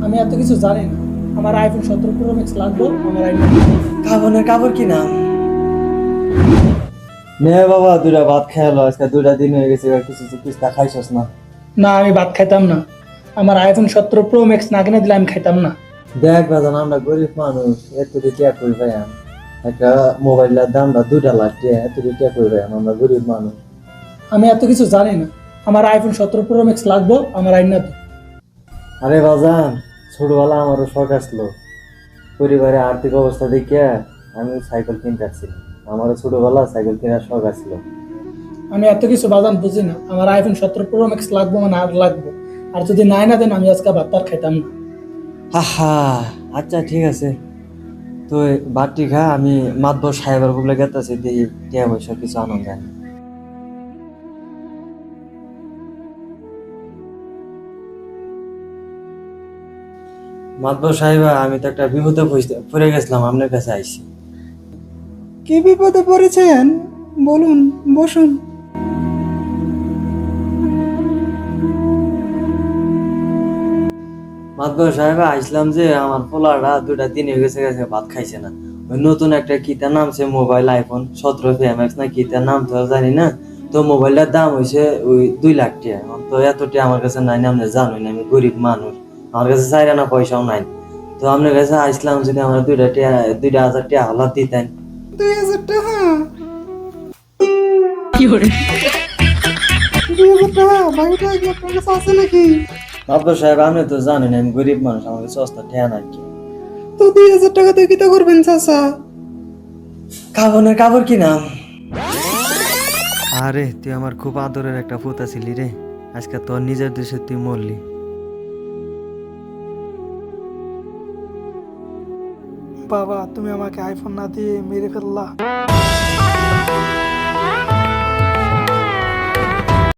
আমি এত কিছু জানি না। আমার আইফোন 17 প্রো ম্যাক্স লাগবে, আমার আইফোন। খাবনের কাপড় কি নাম? নে বাবা, দুটা ভাত খেয়ালো, আজকে দুটা দিন হয়ে গেছে, কিছু কিছু খাইছস না। না, আমি ভাত খাইতাম না। আমার আইফোন 17 প্রো ম্যাক্স না কিনে দিলে আমি খাইতাম না। দেখ বাজান, আমরা গরিব মানুষ, এত টিয়া করি ভাই। একটা মোবাইলের দামটা 2 লাখ টিয়া, এত টিয়া করি ভাই, আমরা গরিব মানুষ। আমি এত কিছু জানি না। আমার আইফোন 17 প্রো ম্যাক্স লাগবে, আমার আইন না তো। আরে বাজান, ছোটবেলা আমারও শখ আসলো, পরিবারের আর্থিক অবস্থা দেখে আমি সাইকেল কিনতে আসছিলাম। আমারও ছোটবেলা সাইকেল কেনার শখ আসলো। আমি এত কিছু বাজান বুঝি না। আমার আইফোন 17 প্রো ম্যাক্স লাগবে, মানে আর লাগবে। আর যদি নাই না দেন, আমি আজকে ভাত আর খাইতাম না। আহা, আচ্ছা ঠিক আছে, তো বাটি খা, আমি মাতবর সাহেবের বলে গেতেছি, দিয়ে টিয়া পয়সা কিছু আনন্দ দেন। মাতবর সাহেব, আমি তো একটা বিপদে পড়ে গেছিলাম, আপনার কাছে আইছি। কি বিপদে পড়েছেন? বলুন, বসুন। মাতবর সাহেব, আইসলাম যে আমার পোলাটা 2 দিন হয়ে গেছে গেছে ভাত খাইছে না। ওই নতুন একটা কিতা নামছে মোবাইল, আইফোন 17 Pro Max না কিতা নাম তো জানি না। তো মোবাইলটার দাম হয়েছে ওই 2 লাখ টাকা। এখন তো এত টাকা আমার কাছে নাই না, আপনি জানেন আমি গরিব মানুষ, আমার কাছে চাইরা না পয়সাও নাই। তো আপনার কাছে আইসলাম, যদি আমার 2,000 টাকা হালাত দিতেন। 2000 টাকা? 2000 টাকা? বাকিটা কি আপনার কাছে আছে নাকি? মাতবর সাহেব, আপনি তো জানেন আমি গরিব মানুষ, আমার কাছে সস্তা টাকা নাই কি। তো 2000 টাকা দিয়ে কিতা করবেন চাচা? কাবনের কাপড় কি নাম? আরে তুই আমার খুব আদরের একটা পুতা ছিলি রে, আজকে তোর নিজের দেশে তুই মরলি। বাবা, তুমি আমাকে আইফোন না দিয়ে মেরে ফেললা।